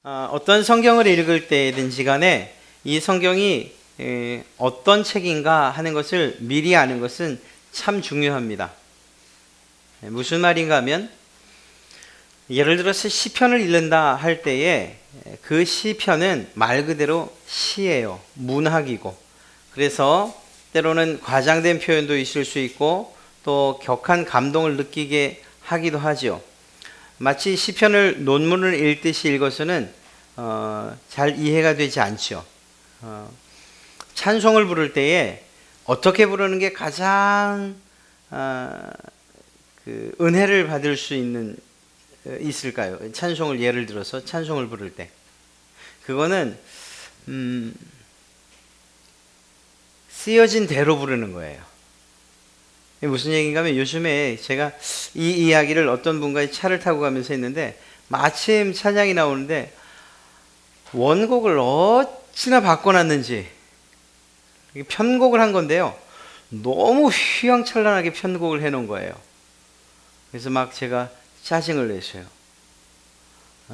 어떤 성경을 읽을 때든지 간에 이 성경이 어떤 책인가 하는 것을 미리 아는 것은 참 중요합니다. 무슨 말인가 하면 예를 들어서 시편을 읽는다 할 때에 그 시편은 말 그대로 시예요. 문학이고. 그래서 때로는 과장된 표현도 있을 수 있고 또 격한 감동을 느끼게 하기도 하죠. 마치 시편을 논문을 읽듯이 읽어서는 잘 이해가 되지 않죠. 찬송을 부를 때에 어떻게 부르는 게 가장 은혜를 받을 수 있을까요? 찬송을 예를 들어서 찬송을 부를 때 그거는 쓰여진 대로 부르는 거예요. 무슨 얘기인가 하면 요즘에 제가 이 이야기를 어떤 분과 차를 타고 가면서 했는데 마침 찬양이 나오는데 원곡을 어찌나 바꿔놨는지 편곡을 한 건데요. 너무 휘황찬란하게 편곡을 해놓은 거예요. 그래서 막 제가 짜증을 냈어요.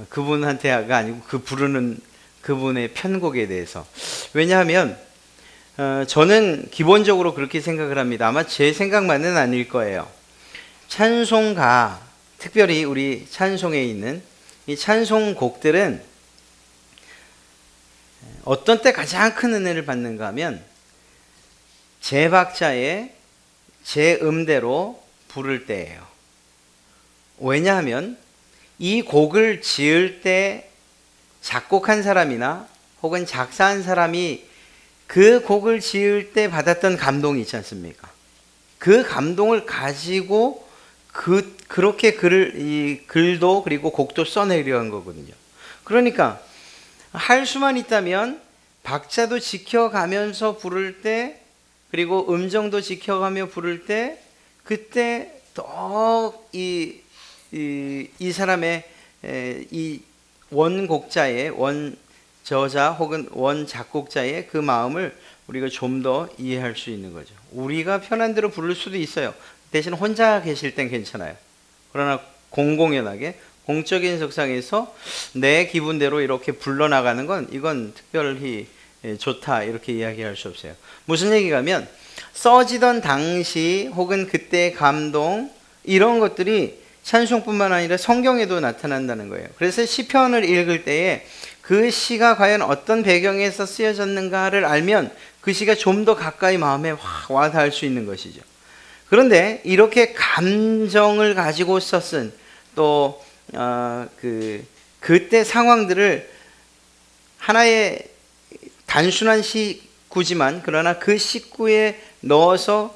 그분한테가 아니고 그 부르는 그분의 편곡에 대해서. 왜냐하면 저는 기본적으로 그렇게 생각을 합니다. 아마 제 생각만은 아닐 거예요. 찬송가, 특별히 우리 찬송에 있는 이 찬송곡들은 어떤 때 가장 큰 은혜를 받는가 하면 제 박자에 제 음대로 부를 때예요. 왜냐하면 이 곡을 지을 때 작곡한 사람이나 혹은 작사한 사람이 그 곡을 지을 때 받았던 감동이 있지 않습니까? 그 감동을 가지고 그렇게 글도 그리고 곡도 써내려 한 거거든요. 그러니까 할 수만 있다면 박자도 지켜가면서 부를 때 그리고 음정도 지켜가며 부를 때 그때 더 이 사람의 이 원곡자의 원저자 혹은 원작곡자의 그 마음을 우리가 좀 더 이해할 수 있는 거죠. 우리가 편한 대로 부를 수도 있어요. 대신 혼자 계실 땐 괜찮아요. 그러나 공공연하게 공적인 석상에서 내 기분대로 이렇게 불러나가는 건 이건 특별히 좋다 이렇게 이야기할 수 없어요. 무슨 얘기가 하면 써지던 당시 혹은 그때의 감동 이런 것들이 찬송뿐만 아니라 성경에도 나타난다는 거예요. 그래서 시편을 읽을 때에 그 시가 과연 어떤 배경에서 쓰여졌는가를 알면 그 시가 좀 더 가까이 마음에 와 닿을 수 있는 것이죠. 그런데 이렇게 감정을 가지고 썼은 또 그때 상황들을 하나의 단순한 시구지만 그러나 그 시구에 넣어서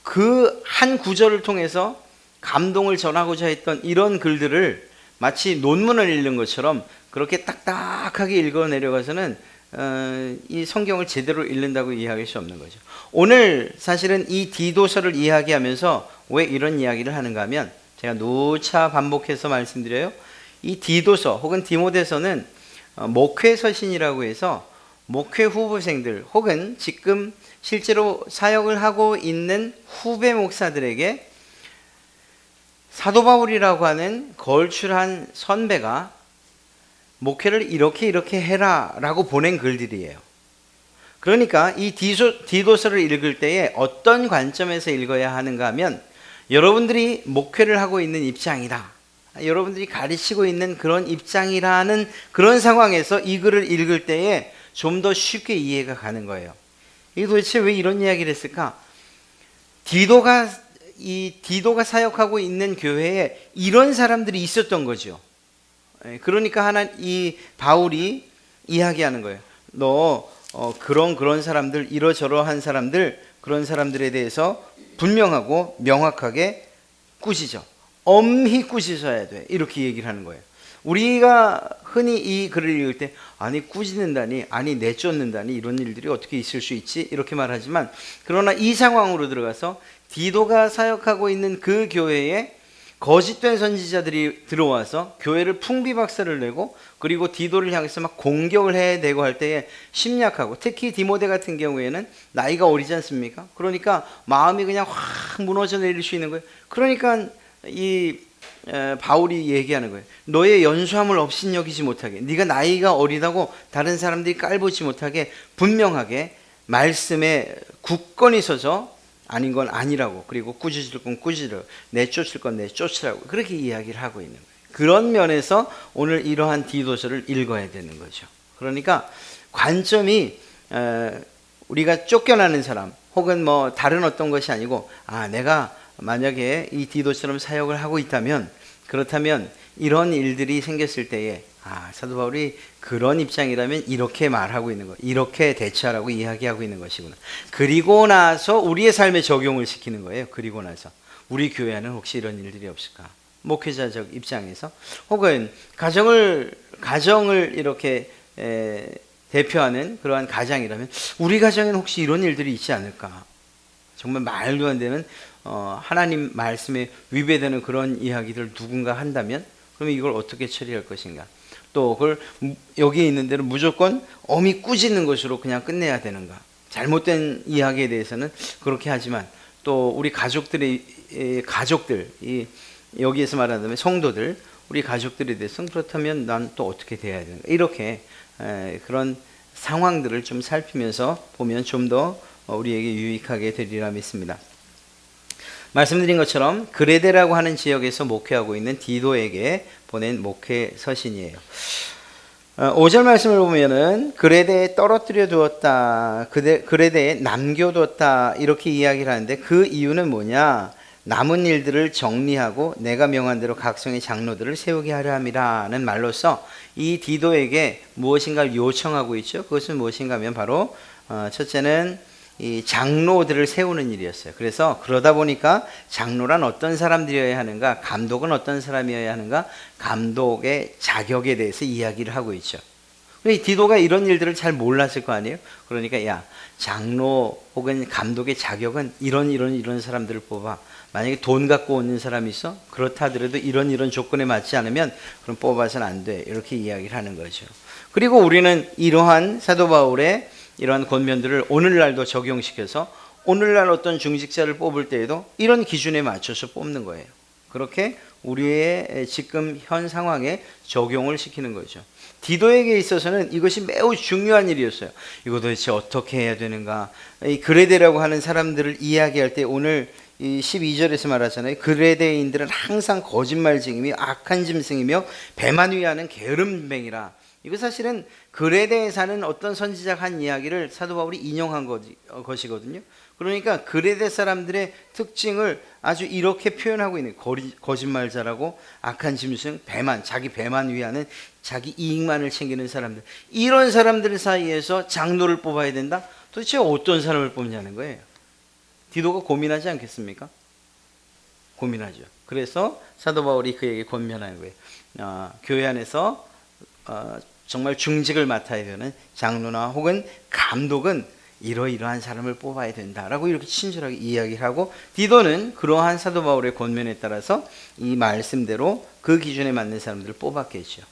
그 한 구절을 통해서 감동을 전하고자 했던 이런 글들을 마치 논문을 읽는 것처럼 그렇게 딱딱하게 읽어 내려가서는 이 성경을 제대로 읽는다고 이해할 수 없는 거죠. 오늘 사실은 이 디도서를 이야기하면서 왜 이런 이야기를 하는가 하면 제가 누차 반복해서 말씀드려요. 이 디도서 혹은 디모데서는 목회 서신이라고 해서 목회 후보생들 혹은 지금 실제로 사역을 하고 있는 후배 목사들에게 사도 바울이라고 하는 걸출한 선배가 목회를 이렇게 해라 라고 보낸 글들이에요. 그러니까 이 디도서를 읽을 때에 어떤 관점에서 읽어야 하는가 하면 여러분들이 목회를 하고 있는 입장이다. 여러분들이 가르치고 있는 그런 입장이라는 그런 상황에서 이 글을 읽을 때에 좀 더 쉽게 이해가 가는 거예요. 이게 도대체 왜 이런 이야기를 했을까? 디도가 사역하고 있는 교회에 이런 사람들이 있었던 거죠. 그러니까 이 바울이 이야기하는 거예요. 너 그런 사람들 이러저러한 사람들 그런 사람들에 대해서 분명하고 명확하게 꾸짖어. 엄히 꾸짖어야 돼. 이렇게 얘기를 하는 거예요. 우리가 흔히 이 글을 읽을 때 아니 꾸짖는다니 아니 내쫓는다니 이런 일들이 어떻게 있을 수 있지? 이렇게 말하지만 그러나 이 상황으로 들어가서 디도가 사역하고 있는 그 교회에 거짓된 선지자들이 들어와서 교회를 풍비박살을 내고 그리고 디도를 향해서 막 공격을 해대고 할 때에 심약하고 특히 디모데 같은 경우에는 나이가 어리지 않습니까? 그러니까 마음이 그냥 확 무너져 내릴 수 있는 거예요. 그러니까 이 바울이 얘기하는 거예요. 너의 연수함을 없인 여기지 못하게, 네가 나이가 어리다고 다른 사람들이 깔보지 못하게 분명하게 말씀에 굳건히 서서 아닌 건 아니라고, 그리고 꾸짖을 건 꾸짖으라고, 내쫓을 건 내쫓으라고, 그렇게 이야기를 하고 있는 거예요. 그런 면에서 오늘 이러한 디도서를 읽어야 되는 거죠. 그러니까 관점이 우리가 쫓겨나는 사람 혹은 뭐 다른 어떤 것이 아니고, 내가 만약에 이 디도처럼 사역을 하고 있다면, 그렇다면 이런 일들이 생겼을 때에 사도 바울이 그런 입장이라면 이렇게 말하고 있는 거, 이렇게 대처하라고 이야기하고 있는 것이구나. 그리고 나서 우리의 삶에 적용을 시키는 거예요. 그리고 나서 우리 교회 안은 혹시 이런 일들이 없을까? 목회자적 입장에서, 혹은 가정을 이렇게 대표하는 그러한 가장이라면 우리 가정에는 혹시 이런 일들이 있지 않을까? 정말 말도 안 되는 하나님 말씀에 위배되는 그런 이야기들 누군가 한다면, 그러면 이걸 어떻게 처리할 것인가? 또 그걸 여기에 있는 대로 무조건 엄히 꾸짖는 것으로 그냥 끝내야 되는가? 잘못된 이야기에 대해서는 그렇게 하지만, 또 우리 가족들, 여기에서 말한다면 성도들, 우리 가족들에 대해서는 그렇다면 난 또 어떻게 돼야 되는가? 이렇게 그런 상황들을 좀 살피면서 보면 좀 더 우리에게 유익하게 되리라 믿습니다. 말씀드린 것처럼 그레데라고 하는 지역에서 목회하고 있는 디도에게 보낸 목회 서신이에요. 5절 말씀을 보면은 그레데에 떨어뜨려 두었다, 그레데에 남겨두었다, 이렇게 이야기를 하는데, 그 이유는 뭐냐? 남은 일들을 정리하고 내가 명한 대로 각성의 장로들을 세우게 하려 함이라는 말로서 이 디도에게 무엇인가를 요청하고 있죠. 그것은 무엇인가 하면 바로 첫째는 이 장로들을 세우는 일이었어요. 그래서 그러다 보니까 장로란 어떤 사람들이어야 하는가, 감독은 어떤 사람이어야 하는가, 감독의 자격에 대해서 이야기를 하고 있죠. 디도가 이런 일들을 잘 몰랐을 거 아니에요. 그러니까 장로 혹은 감독의 자격은 이런 사람들을 뽑아. 만약에 돈 갖고 오는 사람이 있어? 그렇다 하더라도 이런 조건에 맞지 않으면 그럼 뽑아서는 안 돼. 이렇게 이야기를 하는 거죠. 그리고 우리는 이러한 사도 바울의 이러한 권면들을 오늘날도 적용시켜서 오늘날 어떤 중직자를 뽑을 때에도 이런 기준에 맞춰서 뽑는 거예요. 그렇게 우리의 지금 현 상황에 적용을 시키는 거죠. 디도에게 있어서는 이것이 매우 중요한 일이었어요. 이거 도대체 어떻게 해야 되는가? 이 그레데라고 하는 사람들을 이야기할 때 오늘 이 12절에서 말하잖아요. 그레데인들은 항상 거짓말쟁이며 악한 짐승이며 배만 위하는 게으름뱅이라. 이거 사실은 그레데에 사는 어떤 선지자가 한 이야기를 사도 바울이 인용한 것이거든요. 그러니까 그레데 사람들의 특징을 아주 이렇게 표현하고 있는, 거짓말자라고, 악한 짐승, 자기 배만 위하는, 자기 이익만을 챙기는 사람들, 이런 사람들 사이에서 장로를 뽑아야 된다? 도대체 어떤 사람을 뽑냐는 거예요. 디도가 고민하지 않겠습니까? 고민하죠. 그래서 사도 바울이 그에게 권면하는 거예요. 교회 안에서 정말 중직을 맡아야 되는 장로나 혹은 감독은 이러이러한 사람을 뽑아야 된다라고 이렇게 친절하게 이야기하고, 디도는 그러한 사도 바울의 권면에 따라서 이 말씀대로 그 기준에 맞는 사람들을 뽑았겠죠.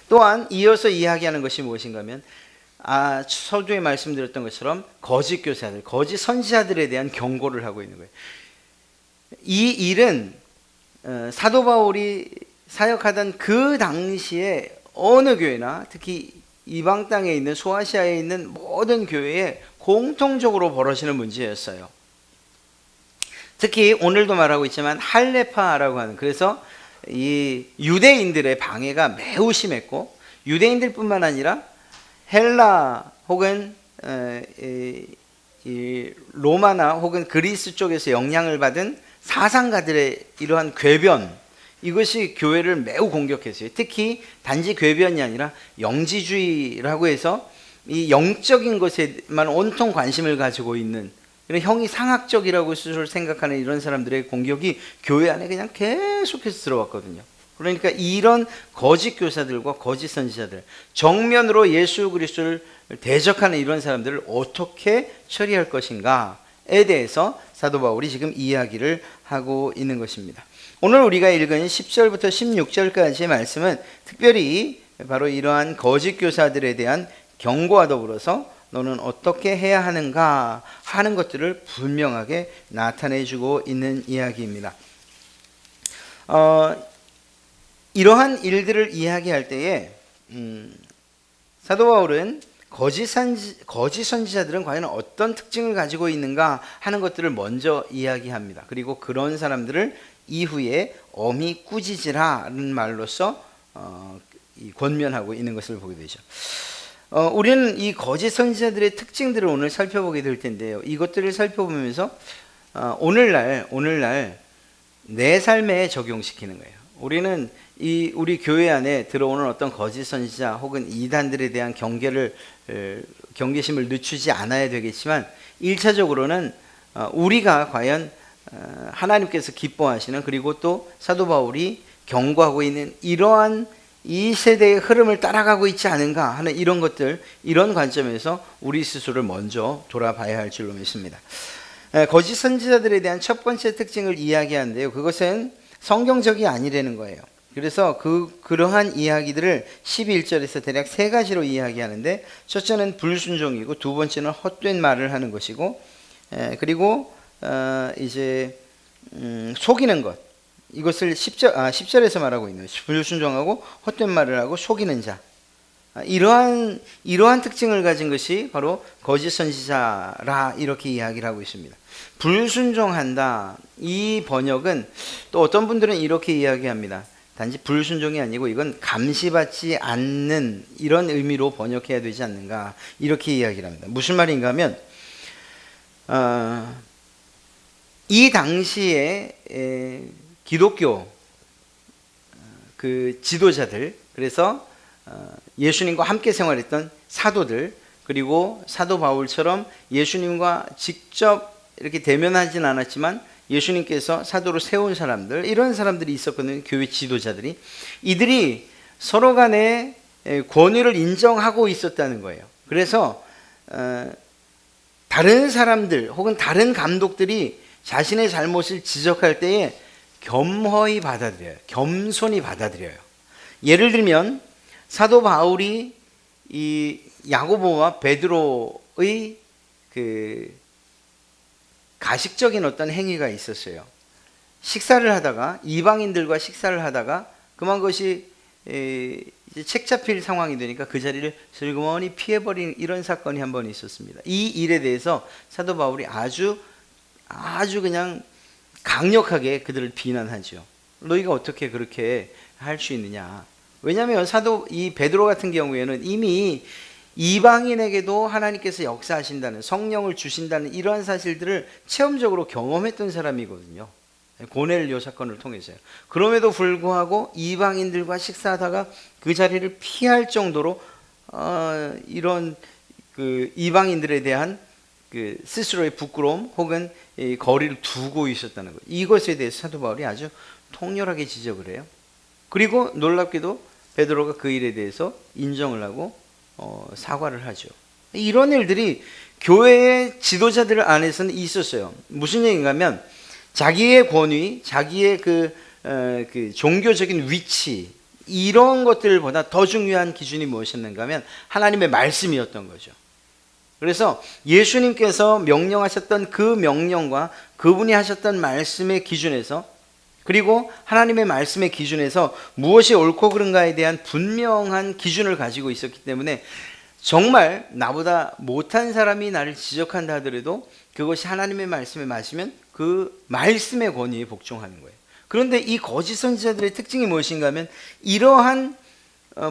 또한 이어서 이야기하는 것이 무엇인가 하면, 서두에 말씀드렸던 것처럼 거짓 교사들, 거짓 선지자들에 대한 경고를 하고 있는 거예요. 이 일은 사도 바울이 사역하던 그 당시에 어느 교회나 특히 이방 땅에 있는, 소아시아에 있는 모든 교회에 공통적으로 벌어지는 문제였어요. 특히 오늘도 말하고 있지만 할레파라고 하는, 그래서 이 유대인들의 방해가 매우 심했고, 유대인들뿐만 아니라 헬라 혹은 이 로마나 혹은 그리스 쪽에서 영향을 받은 사상가들의 이러한 궤변, 이것이 교회를 매우 공격했어요. 특히 단지 궤변이 아니라 영지주의라고 해서 이 영적인 것에만 온통 관심을 가지고 있는, 이런 형이상학적이라고 스스로 생각하는 이런 사람들의 공격이 교회 안에 그냥 계속해서 들어왔거든요. 그러니까 이런 거짓 교사들과 거짓 선지자들, 정면으로 예수 그리스도를 대적하는 이런 사람들을 어떻게 처리할 것인가에 대해서 사도 바울이 지금 이야기를 하고 있는 것입니다. 오늘 우리가 읽은 10절부터 16절까지의 말씀은 특별히 바로 이러한 거짓 교사들에 대한 경고와 더불어서 너는 어떻게 해야 하는가 하는 것들을 분명하게 나타내주고 있는 이야기입니다. 이러한 일들을 이야기할 때에 사도 바울은 거짓 선지자들은 과연 어떤 특징을 가지고 있는가 하는 것들을 먼저 이야기합니다. 그리고 그런 사람들을 이후에 엄히 꾸짖으라는 말로써 권면하고 있는 것을 보게 되죠. 우리는 이 거짓 선지자들의 특징들을 오늘 살펴보게 될 텐데요. 이것들을 살펴보면서 오늘날 내 삶에 적용시키는 거예요. 우리는 우리 교회 안에 들어오는 어떤 거짓 선지자 혹은 이단들에 대한 경계심을 늦추지 않아야 되겠지만 1차적으로는 우리가 과연 하나님께서 기뻐하시는, 그리고 또 사도 바울이 경고하고 있는 이러한 이 세대의 흐름을 따라가고 있지 않은가 하는 이런 것들, 이런 관점에서 우리 스스로를 먼저 돌아봐야 할 줄로 믿습니다. 거짓 선지자들에 대한 첫 번째 특징을 이야기하는데요. 그것은 성경적이 아니라는 거예요. 그래서 그러한 이야기들을 12절에서 대략 세 가지로 이야기하는데, 첫째는 불순종이고, 두 번째는 헛된 말을 하는 것이고, 그리고 이제 속이는 것, 이것을 10절에서 말하고 있는 거죠. 불순종하고 헛된 말을 하고 속이는 자, 이러한 특징을 가진 것이 바로 거짓 선지자라, 이렇게 이야기를 하고 있습니다. 불순종한다, 이 번역은 또 어떤 분들은 이렇게 이야기합니다. 단지 불순종이 아니고 이건 감시받지 않는 이런 의미로 번역해야 되지 않는가, 이렇게 이야기를 합니다. 무슨 말인가 하면 이 당시에 기독교 그 지도자들, 그래서 예수님과 함께 생활했던 사도들, 그리고 사도 바울처럼 예수님과 직접 이렇게 대면하진 않았지만 예수님께서 사도로 세운 사람들, 이런 사람들이 있었거든요. 교회 지도자들이. 이들이 서로 간에 권위를 인정하고 있었다는 거예요. 그래서 다른 사람들 혹은 다른 감독들이 자신의 잘못을 지적할 때에 겸허히 받아들여요. 겸손히 받아들여요. 예를 들면 사도 바울이 이 야고보와 베드로의 가식적인 어떤 행위가 있었어요. 식사를 하다가, 이방인들과 식사를 하다가 그만 것이 이제 책 잡힐 상황이 되니까 그 자리를 슬그머니 피해버린 이런 사건이 한 번 있었습니다. 이 일에 대해서 사도 바울이 아주 그냥 강력하게 그들을 비난하죠. 너희가 어떻게 그렇게 할 수 있느냐. 왜냐하면 이 베드로 같은 경우에는 이미 이방인에게도 하나님께서 역사하신다는, 성령을 주신다는 이러한 사실들을 체험적으로 경험했던 사람이거든요. 고넬료 사건을 통해서요. 그럼에도 불구하고 이방인들과 식사하다가 그 자리를 피할 정도로 이런 이방인들에 대한 스스로의 부끄러움 혹은 거리를 두고 있었다는 것, 이것에 대해서 사도 바울이 아주 통렬하게 지적을 해요. 그리고 놀랍게도 베드로가 그 일에 대해서 인정을 하고 사과를 하죠. 이런 일들이 교회의 지도자들 안에서는 있었어요. 무슨 얘기인가 하면 자기의 권위, 자기의 종교적인 위치, 이런 것들보다 더 중요한 기준이 무엇이었는가 하면 하나님의 말씀이었던 거죠. 그래서 예수님께서 명령하셨던 그 명령과 그분이 하셨던 말씀의 기준에서, 그리고 하나님의 말씀의 기준에서 무엇이 옳고 그른가에 대한 분명한 기준을 가지고 있었기 때문에 정말 나보다 못한 사람이 나를 지적한다 하더라도 그것이 하나님의 말씀에 맞으면 그 말씀의 권위에 복종하는 거예요. 그런데 이 거짓 선지자들의 특징이 무엇인가 하면 이러한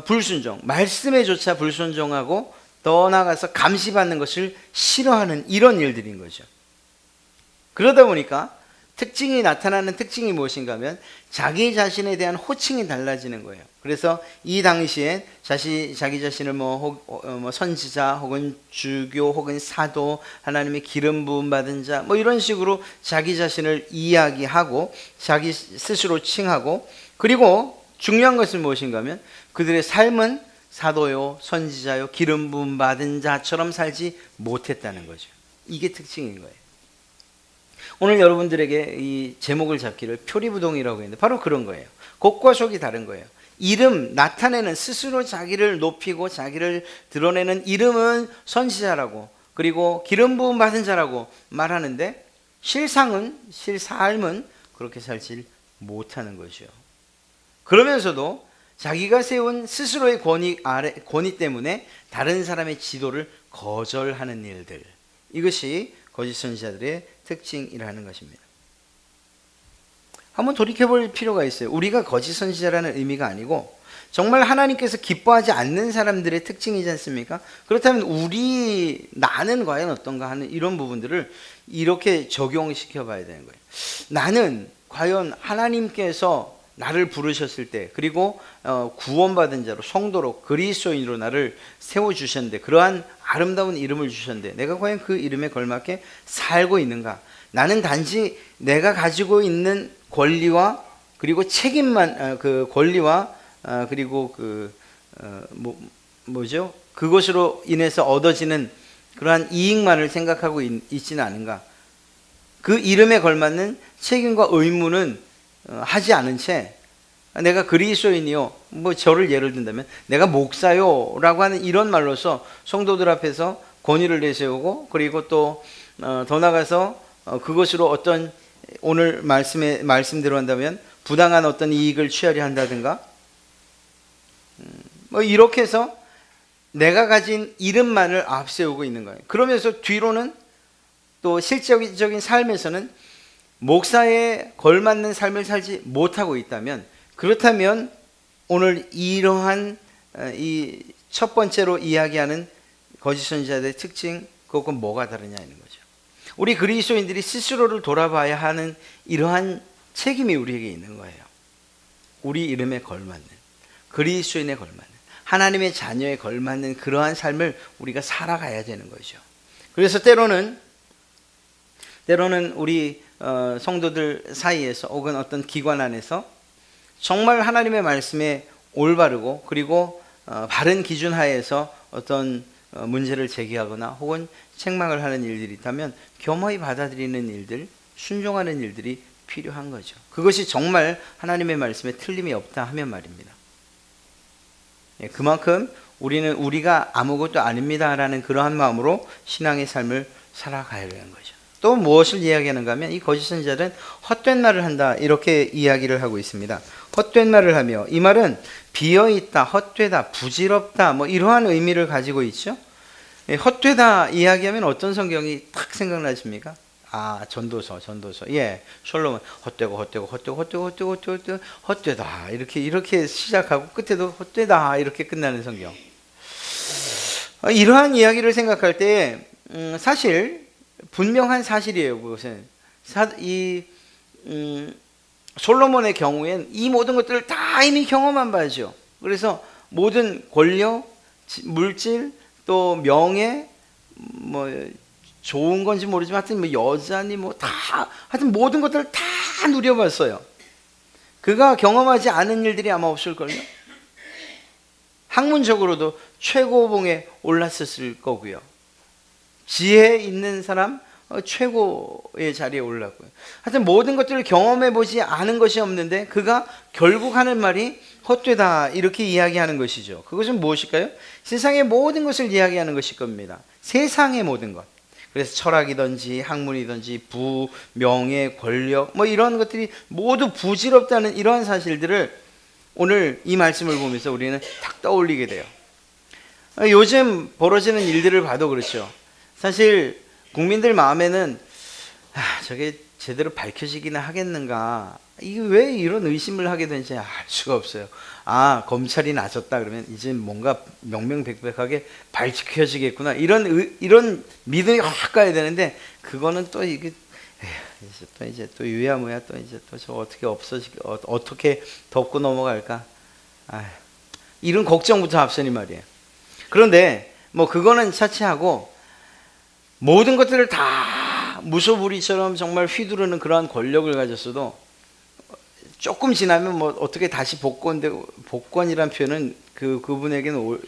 불순종, 말씀에조차 불순종하고 더 나아가서 감시받는 것을 싫어하는 이런 일들인 거죠. 그러다 보니까 나타나는 특징이 무엇인가 하면 자기 자신에 대한 호칭이 달라지는 거예요. 그래서 이 당시에 자기 자신을 선지자 혹은 주교 혹은 사도, 하나님의 기름 부음 받은 자, 이런 식으로 자기 자신을 이야기하고 자기 스스로 칭하고, 그리고 중요한 것은 무엇인가 하면 그들의 삶은 사도요, 선지자요, 기름 부음 받은 자처럼 살지 못했다는 거죠. 이게 특징인 거예요. 오늘 여러분들에게 이 제목을 잡기를 표리부동이라고 했는데 바로 그런 거예요. 겉과 속이 다른 거예요. 이름, 나타내는, 스스로 자기를 높이고 자기를 드러내는 이름은 선지자라고, 그리고 기름 부음 받은 자라고 말하는데 실상은, 실삶은 그렇게 살지 못하는 것이요. 그러면서도 자기가 세운 스스로의 권위 때문에 다른 사람의 지도를 거절하는 일들, 이것이 거짓 선지자들의 특징이라는 것입니다. 한번 돌이켜볼 필요가 있어요. 우리가 거짓 선지자라는 의미가 아니고 정말 하나님께서 기뻐하지 않는 사람들의 특징이지 않습니까? 그렇다면 나는 과연 어떤가 하는 이런 부분들을 이렇게 적용시켜 봐야 되는 거예요. 나는 과연 하나님께서 나를 부르셨을 때, 그리고 구원받은 자로, 성도로, 그리스도인으로 나를 세워주셨는데, 그러한 아름다운 이름을 주셨는데 내가 과연 그 이름에 걸맞게 살고 있는가? 나는 단지 내가 가지고 있는 권리와 그리고 책임만, 그 권리와 그리고 그것으로 인해서 얻어지는 그러한 이익만을 생각하고 있지는 않은가? 그 이름에 걸맞는 책임과 의무는 하지 않은 채 내가 그리스도인이요, 저를 예를 든다면 내가 목사요 라고 하는 이런 말로서 성도들 앞에서 권위를 내세우고, 그리고 또 더 나아가서 그것으로 어떤 오늘 말씀대로 한다면 부당한 어떤 이익을 취하려 한다든가, 이렇게 해서 내가 가진 이름만을 앞세우고 있는 거예요. 그러면서 뒤로는 또 실질적인 삶에서는 목사에 걸맞는 삶을 살지 못하고 있다면, 그렇다면 오늘 이러한 이 첫 번째로 이야기하는 거짓 선지자들의 특징, 그것과 뭐가 다르냐 하는 거죠. 우리 그리스도인들이 스스로를 돌아봐야 하는 이러한 책임이 우리에게 있는 거예요. 우리 이름에 걸맞는, 그리스도인에 걸맞는, 하나님의 자녀에 걸맞는 그러한 삶을 우리가 살아가야 되는 거죠. 그래서 때로는 우리 성도들 사이에서 혹은 어떤 기관 안에서 정말 하나님의 말씀에 올바르고 그리고 바른 기준 하에서 어떤 문제를 제기하거나 혹은 책망을 하는 일들이 있다면 겸허히 받아들이는 일들, 순종하는 일들이 필요한 거죠. 그것이 정말 하나님의 말씀에 틀림이 없다 하면 말입니다. 그만큼 우리는 우리가 아무것도 아닙니다라는 그러한 마음으로 신앙의 삶을 살아가야 하는 거죠. 또 무엇을 이야기하는가 하면 이 거짓 선지자들은 헛된 말을 한다, 이렇게 이야기를 하고 있습니다. 헛된 말을 하며, 이 말은 비어있다, 헛되다, 부질없다, 이러한 의미를 가지고 있죠. 헛되다 이야기하면 어떤 성경이 딱 생각나십니까? 전도서. 예, 솔로몬 헛되다 이렇게 시작하고 끝에도 헛되다 이렇게 끝나는 성경. 이러한 이야기를 생각할 때 사실 분명한 사실이에요. 그것은 솔로몬의 경우엔 이 모든 것들을 다 이미 경험한 바죠. 그래서 모든 권력, 물질, 또 명예, 좋은 건지 모르지만 하여튼 여자니 하여튼 모든 것들을 다 누려봤어요. 그가 경험하지 않은 일들이 아마 없을걸요. 학문적으로도 최고봉에 올랐었을 거고요. 지혜 있는 사람 최고의 자리에 올랐고요. 하여튼 모든 것들을 경험해 보지 않은 것이 없는데 그가 결국 하는 말이 헛되다 이렇게 이야기하는 것이죠. 그것은 무엇일까요? 세상의 모든 것을 이야기하는 것일 겁니다. 세상의 모든 것. 그래서 철학이든지 학문이든지 부, 명예, 권력 이런 것들이 모두 부질없다는 이러한 사실들을 오늘 이 말씀을 보면서 우리는 딱 떠올리게 돼요. 요즘 벌어지는 일들을 봐도 그렇죠. 사실 국민들 마음에는 저게 제대로 밝혀지기나 하겠는가, 이게 왜 이런 의심을 하게 되는지 알 수가 없어요. 검찰이 나섰다 그러면 이제 뭔가 명명백백하게 밝혀지겠구나, 이런 믿음이 확 가야 되는데, 그거는 또 이게 이제 또 유야무야, 또 이제 또 저 어떻게 덮고 넘어갈까, 이런 걱정부터 앞서니 말이에요. 그런데 그거는 차치하고 모든 것들을 다 무소불위처럼 정말 휘두르는 그러한 권력을 가졌어도 조금 지나면 어떻게 다시 복권이란 표현은 그분에게는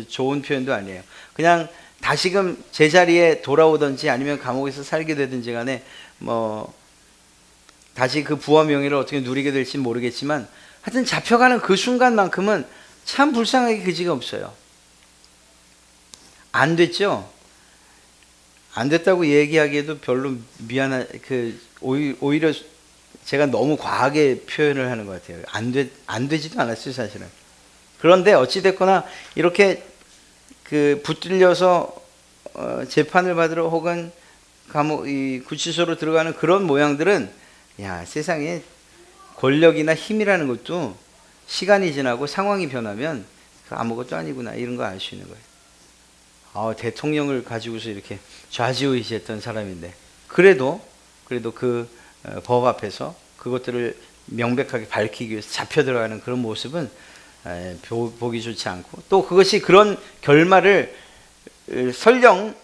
좋은 표현도 아니에요. 그냥 다시금 제자리에 돌아오든지 아니면 감옥에서 살게 되든지 간에 다시 그 부와 명예를 어떻게 누리게 될지 모르겠지만 하여튼 잡혀가는 그 순간만큼은 참 불쌍하게 그지가 없어요. 안 됐죠? 안 됐다고 얘기하기에도 별로 오히려 제가 너무 과하게 표현을 하는 것 같아요. 안 되지도 않았어요, 사실은. 그런데 어찌됐거나 이렇게 그 붙들려서 재판을 받으러 혹은 이 구치소로 들어가는 그런 모양들은, 야, 세상에 권력이나 힘이라는 것도 시간이 지나고 상황이 변하면 아무것도 아니구나, 이런 거 알 수 있는 거예요. 대통령을 가지고서 이렇게 좌지우지했던 사람인데, 그래도 그 법 앞에서 그것들을 명백하게 밝히기 위해서 잡혀 들어가는 그런 모습은 보기 좋지 않고, 또 그것이 그런 결말을 설령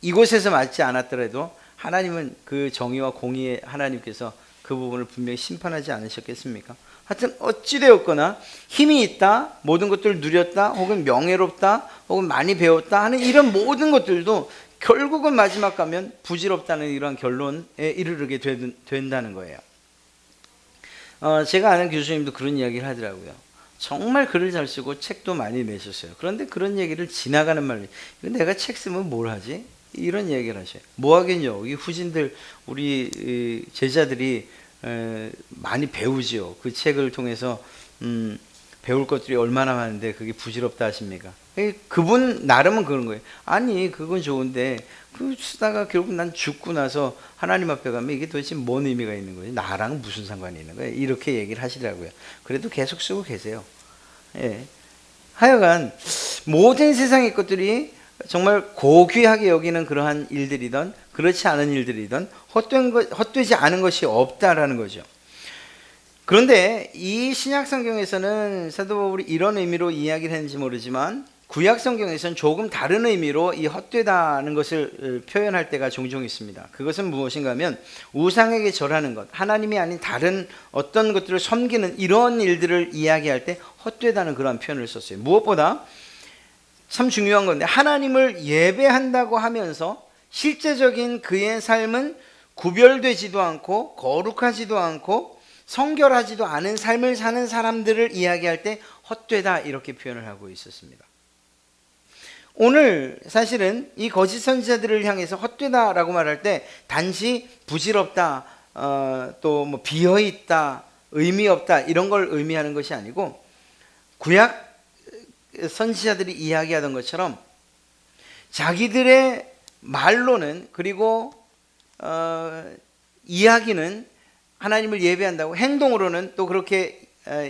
이곳에서 맞지 않았더라도 하나님은 그 정의와 공의의 하나님께서 그 부분을 분명히 심판하지 않으셨겠습니까? 하여튼 어찌되었거나 힘이 있다, 모든 것들을 누렸다, 혹은 명예롭다, 혹은 많이 배웠다 하는 이런 모든 것들도 결국은 마지막 가면 부질없다는 이러한 결론에 이르게 된다는 거예요. 제가 아는 교수님도 그런 이야기를 하더라고요. 정말 글을 잘 쓰고 책도 많이 내셨어요. 그런데 그런 얘기를 지나가는 말로, 내가 책 쓰면 뭘 하지? 이런 얘기를 하셔요. 뭐 하겠냐, 이 후진들, 우리 제자들이 많이 배우지요. 그 책을 통해서 배울 것들이 얼마나 많은데 그게 부질없다 하십니까? 그분 나름은 그런 거예요. 아니, 그건 좋은데 그 쓰다가 결국 난 죽고 나서 하나님 앞에 가면 이게 도대체 뭔 의미가 있는 거지? 나랑 무슨 상관이 있는 거예요? 이렇게 얘기를 하시더라고요. 그래도 계속 쓰고 계세요. 예. 하여간 모든 세상의 것들이 정말 고귀하게 여기는 그러한 일들이든 그렇지 않은 일들이든 헛되지 않은 것이 없다라는 거죠. 그런데 이 신약 성경에서는 사도 바울이 이런 의미로 이야기를 했는지 모르지만, 구약 성경에서는 조금 다른 의미로 이 헛되다는 것을 표현할 때가 종종 있습니다. 그것은 무엇인가 하면 우상에게 절하는 것, 하나님이 아닌 다른 어떤 것들을 섬기는 이런 일들을 이야기할 때 헛되다는 그런 표현을 썼어요. 무엇보다 참 중요한 건데, 하나님을 예배한다고 하면서 실제적인 그의 삶은 구별되지도 않고 거룩하지도 않고 성결하지도 않은 삶을 사는 사람들을 이야기할 때 헛되다, 이렇게 표현을 하고 있었습니다. 오늘 사실은 이 거짓 선지자들을 향해서 헛되다라고 말할 때 단지 부질없다, 또 뭐 비어있다, 의미 없다, 이런 걸 의미하는 것이 아니고, 구약 선지자들이 이야기하던 것처럼 자기들의 말로는, 그리고 이야기는 하나님을 예배한다고, 행동으로는 또 그렇게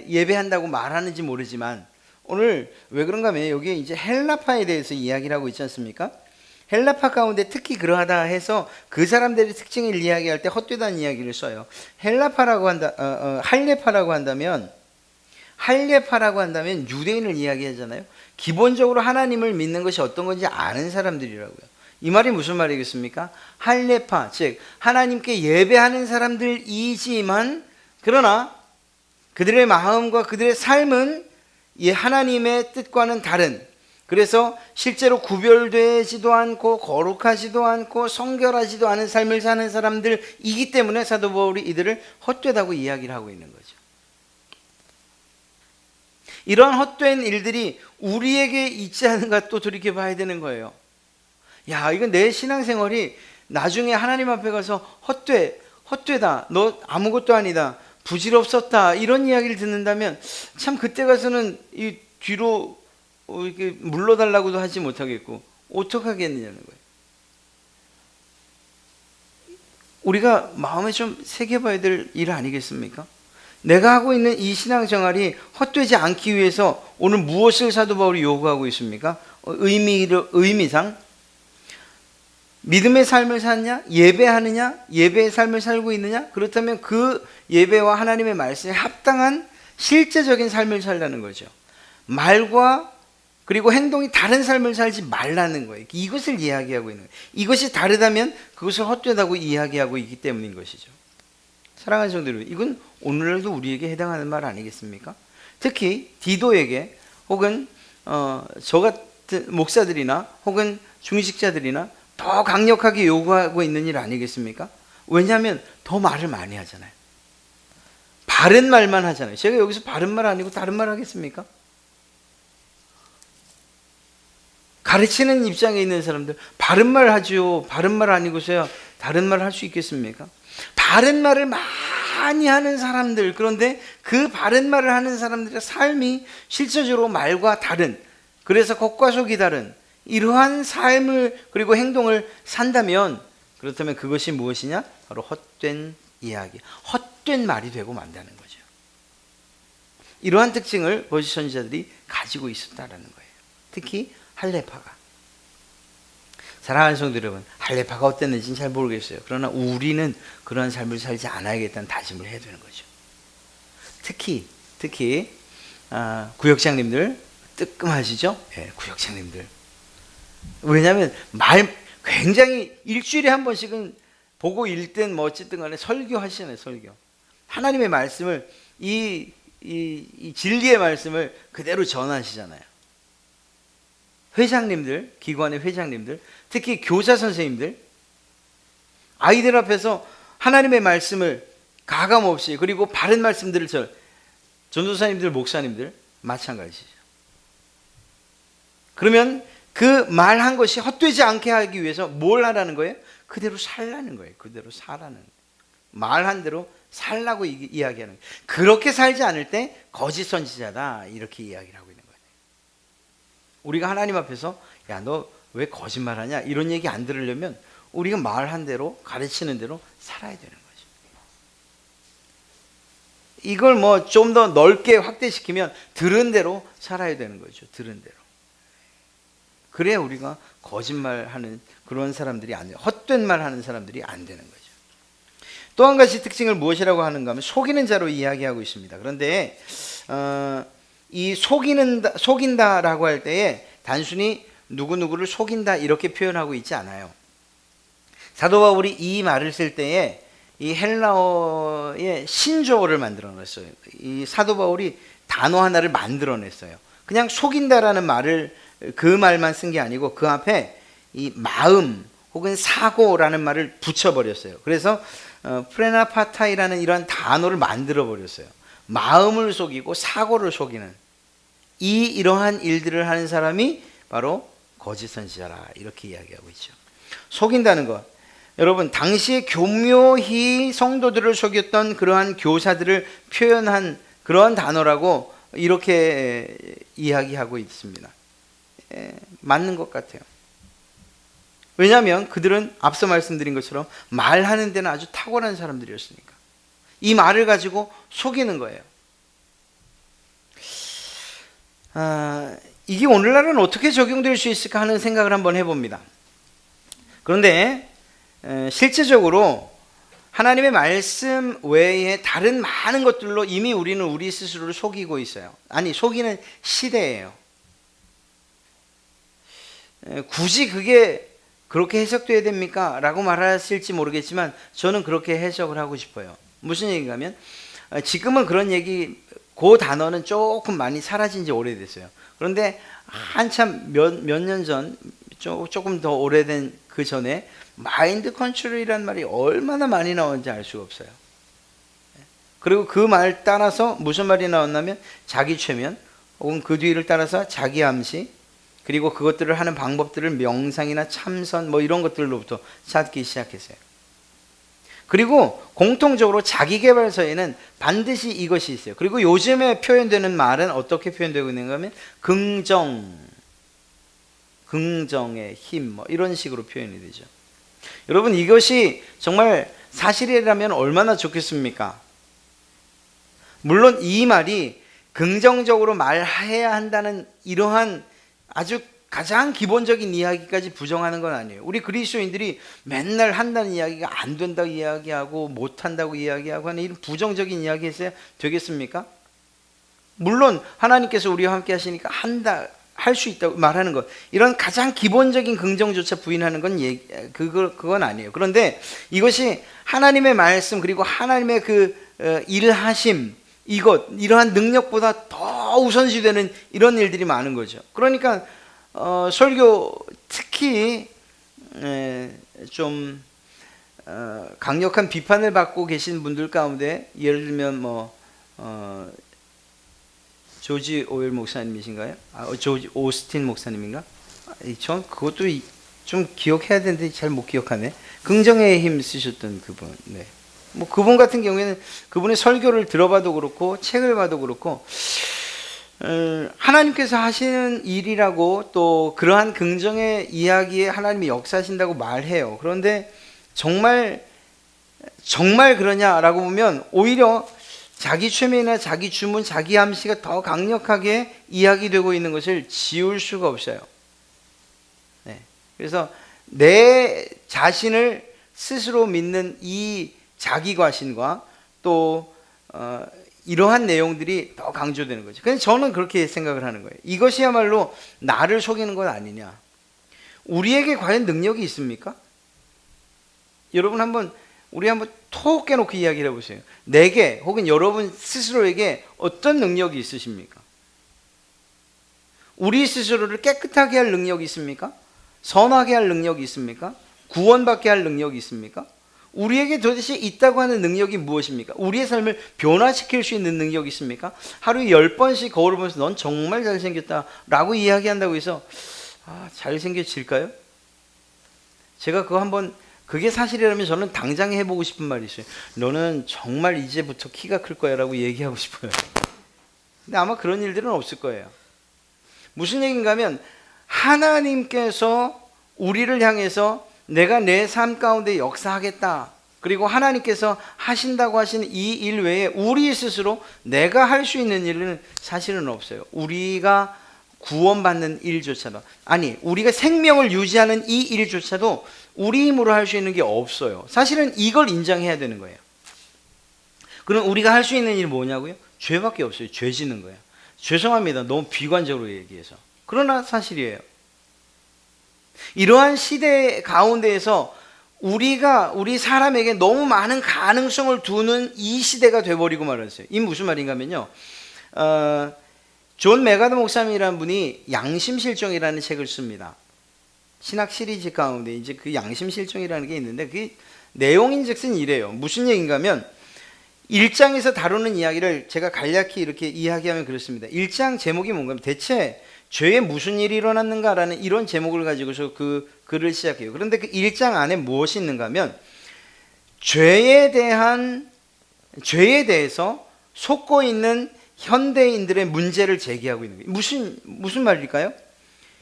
예배한다고 말하는지 모르지만, 오늘 왜 그런가 하면 여기에 이제 헬라파에 대해서 이야기를 하고 있지 않습니까? 헬라파 가운데 특히 그러하다 해서 그 사람들의 특징을 이야기할 때 헛되다는 이야기를 써요. 할례파라고 한다면 유대인을 이야기하잖아요. 기본적으로 하나님을 믿는 것이 어떤 건지 아는 사람들이라고요. 이 말이 무슨 말이겠습니까? 할례파, 즉 하나님께 예배하는 사람들이지만, 그러나 그들의 마음과 그들의 삶은 이 하나님의 뜻과는 다른, 그래서 실제로 구별되지도 않고 거룩하지도 않고 성결하지도 않은 삶을 사는 사람들이기 때문에 사도 바울이 이들을 헛되다고 이야기를 하고 있는 거죠. 이런 헛된 일들이 우리에게 있지 않은가 또 돌이켜봐야 되는 거예요. 야, 이건 내 신앙생활이 나중에 하나님 앞에 가서 헛되다, 너 아무것도 아니다, 부질없었다, 이런 이야기를 듣는다면 참 그때 가서는 이 뒤로 이렇게 물러달라고도 하지 못하겠고 어떡하겠느냐는 거예요. 우리가 마음에 좀 새겨봐야 될 일 아니겠습니까? 내가 하고 있는 이 신앙생활이 헛되지 않기 위해서 오늘 무엇을 사도 바울이 요구하고 있습니까? 의미상 믿음의 삶을 사느냐? 예배하느냐? 예배의 삶을 살고 있느냐? 그렇다면 그 예배와 하나님의 말씀에 합당한 실제적인 삶을 살라는 거죠. 말과 그리고 행동이 다른 삶을 살지 말라는 거예요. 이것을 이야기하고 있는 거예요. 이것이 다르다면 그것을 헛되다고 이야기하고 있기 때문인 것이죠. 사랑하는 성도 여러분, 이건 오늘날도 우리에게 해당하는 말 아니겠습니까? 특히 디도에게, 혹은 저 같은 목사들이나 혹은 중직자들이나 더 강력하게 요구하고 있는 일 아니겠습니까? 왜냐하면 더 말을 많이 하잖아요. 바른 말만 하잖아요. 제가 여기서 바른 말 아니고 다른 말 하겠습니까? 가르치는 입장에 있는 사람들 바른 말 하죠. 바른 말 아니고서야 다른 말을 할 수 있겠습니까? 바른 말을 많이 하는 사람들, 그런데 그 바른 말을 하는 사람들의 삶이 실제적으로 말과 다른, 그래서 겉과 속이 다른 이러한 삶을 그리고 행동을 산다면, 그렇다면 그것이 무엇이냐? 바로 헛된 이야기, 헛된 말이 되고 만다는 거죠. 이러한 특징을 거짓 선지자들이 가지고 있었다라는 거예요. 특히 할례파가. 사랑하는 성도 여러분, 할례파가 어땠는지는 잘 모르겠어요. 그러나 우리는 그러한 삶을 살지 않아야겠다는 다짐을 해야 되는 거죠. 특히 구역장님들 뜨끔하시죠? 예, 구역장님들. 왜냐하면 굉장히 일주일에 한 번씩은 보고 읽든 뭐 어쨌든 간에 설교하시잖아요. 설교. 하나님의 말씀을 이 진리의 말씀을 그대로 전하시잖아요. 회장님들, 기관의 회장님들, 특히 교사 선생님들, 아이들 앞에서 하나님의 말씀을 가감없이, 그리고 바른 말씀들을 전도사님들, 목사님들 마찬가지죠. 그러면 그 말한 것이 헛되지 않게 하기 위해서 뭘 하라는 거예요? 그대로 살라는 거예요. 그대로 살라는 거예요. 말한 대로 살라고 이야기하는 거예요. 그렇게 살지 않을 때 거짓 선지자다, 이렇게 이야기를 하고 있는 거예요. 우리가 하나님 앞에서 야, 너 왜 거짓말하냐, 이런 얘기 안 들으려면 우리가 말한 대로, 가르치는 대로 살아야 되는 거죠. 이걸 뭐 좀 더 넓게 확대시키면 들은 대로 살아야 되는 거죠. 들은 대로. 그래야 우리가 거짓말하는 그런 사람들이 안 돼요. 헛된 말하는 사람들이 안 되는 거죠. 또 한 가지 특징을 무엇이라고 하는가 하면 속이는 자로 이야기하고 있습니다. 그런데 이 속인다라고 할 때에 단순히 누구누구를 속인다 이렇게 표현하고 있지 않아요. 사도 바울이 이 말을 쓸 때에 이 헬라어의 신조어를 만들어냈어요. 이 사도 바울이 단어 하나를 만들어냈어요. 그냥 속인다라는 말을, 그 말만 쓴 게 아니고 그 앞에 이 마음 혹은 사고라는 말을 붙여버렸어요. 그래서 프레나파타이라는 이런 단어를 만들어버렸어요. 마음을 속이고 사고를 속이는 이러한 일들을 하는 사람이 바로 거짓 선지자라, 이렇게 이야기하고 있죠. 속인다는 것, 여러분 당시에 교묘히 성도들을 속였던 그러한 교사들을 표현한 그러한 단어라고 이렇게 이야기하고 있습니다. 맞는 것 같아요. 왜냐하면 그들은 앞서 말씀드린 것처럼 말하는 데는 아주 탁월한 사람들이었으니까 이 말을 가지고 속이는 거예요. 이게 오늘날은 어떻게 적용될 수 있을까 하는 생각을 한번 해봅니다. 그런데 실제적으로 하나님의 말씀 외에 다른 많은 것들로 이미 우리는 우리 스스로를 속이고 있어요. 아니, 속이는 시대예요. 굳이 그게 그렇게 해석돼야 됩니까? 라고 말하실지 모르겠지만 저는 그렇게 해석을 하고 싶어요. 무슨 얘기인가 하면 지금은 그런 얘기, 그 단어는 조금 많이 사라진 지 오래됐어요. 그런데 한참 몇 년 전, 조금 더 오래된 그 전에 마인드 컨트롤이라는 말이 얼마나 많이 나오는지 알 수가 없어요. 그리고 그 말 따라서 무슨 말이 나왔냐면 자기 최면, 혹은 그 뒤를 따라서 자기 암시, 그리고 그것들을 하는 방법들을 명상이나 참선 뭐 이런 것들로부터 찾기 시작했어요. 그리고 공통적으로 자기계발서에는 반드시 이것이 있어요. 그리고 요즘에 표현되는 말은 어떻게 표현되고 있는가 하면 긍정의 힘 뭐 이런 식으로 표현이 되죠. 여러분, 이것이 정말 사실이라면 얼마나 좋겠습니까? 물론 이 말이 긍정적으로 말해야 한다는 이러한 아주 가장 기본적인 이야기까지 부정하는 건 아니에요. 우리 그리스도인들이 맨날 한다는 이야기가 안 된다고 이야기하고 못한다고 이야기하고 하는 이런 부정적인 이야기 했어야 되겠습니까? 물론 하나님께서 우리와 함께 하시니까 한다, 할 수 있다고 말하는 것, 이런 가장 기본적인 긍정조차 부인하는 건 그건 아니에요. 그런데 이것이 하나님의 말씀, 그리고 하나님의 그 일하심, 이러한 능력보다 더 우선시되는 이런 일들이 많은 거죠. 그러니까 설교 특히 좀 강력한 비판을 받고 계신 분들 가운데, 예를 들면 조지 오웰 목사님이신가요? 조지 오스틴 목사님인가? 전 그것도 좀 기억해야 되는데 잘 못 기억하네. 긍정의 힘 쓰셨던 그분. 네. 뭐 그분 같은 경우에는 그분의 설교를 들어봐도 그렇고 책을 봐도 그렇고 하나님께서 하시는 일이라고 또 그러한 긍정의 이야기에 하나님이 역사하신다고 말해요. 그런데 정말 그러냐라고 보면 오히려 자기 최면이나 자기 주문, 자기 암시가 더 강력하게 이야기되고 있는 것을 지울 수가 없어요. 네. 그래서 내 자신을 스스로 믿는 이 자기 과신과 또 이러한 내용들이 더 강조되는 거죠. 그래서 저는 그렇게 생각을 하는 거예요. 이것이야말로 나를 속이는 것 아니냐. 우리에게 과연 능력이 있습니까? 여러분 우리 한번 톡 깨놓고 이야기를 해보세요. 내게 혹은 여러분 스스로에게 어떤 능력이 있으십니까? 우리 스스로를 깨끗하게 할 능력이 있습니까? 선하게 할 능력이 있습니까? 구원받게 할 능력이 있습니까? 우리에게 도대체 있다고 하는 능력이 무엇입니까? 우리의 삶을 변화시킬 수 있는 능력이 있습니까? 하루에 10번씩 거울을 보면서 넌 정말 잘생겼다 라고 이야기한다고 해서 잘생겨질까요? 제가 그게 사실이라면 저는 당장 해보고 싶은 말이 있어요. 너는 정말 이제부터 키가 클 거야 라고 얘기하고 싶어요. 근데 아마 그런 일들은 없을 거예요. 무슨 얘기인가 하면 하나님께서 우리를 향해서 내가 내 삶 가운데 역사하겠다. 그리고 하나님께서 하신다고 하신 이 일 외에 우리 스스로 내가 할 수 있는 일은 사실은 없어요. 우리가 구원받는 일조차도, 아니 우리가 생명을 유지하는 이 일조차도 우리 힘으로 할 수 있는 게 없어요. 사실은 이걸 인정해야 되는 거예요. 그럼 우리가 할 수 있는 일이 뭐냐고요? 죄밖에 없어요. 죄 짓는 거예요. 죄송합니다. 너무 비관적으로 얘기해서. 그러나 사실이에요. 이러한 시대 가운데에서 우리 사람에게 너무 많은 가능성을 두는 이 시대가 돼버리고 말았어요. 이 무슨 말인가 하면요. 존 메가더 목사님이라는 분이 양심실종이라는 책을 씁니다. 신학 시리즈 가운데 이제 그 양심실종이라는 게 있는데 그 내용인즉슨 이래요. 무슨 얘기인가 하면 1장에서 다루는 이야기를 제가 간략히 이렇게 이야기하면 그렇습니다. 1장 제목이 뭔가 하면 대체 죄에 무슨 일이 일어났는가라는 이런 제목을 가지고서 그 글을 시작해요. 그런데 그 1장 안에 무엇이 있는가 하면 죄에 대해서 속고 있는 현대인들의 문제를 제기하고 있는 거예요. 무슨 말일까요?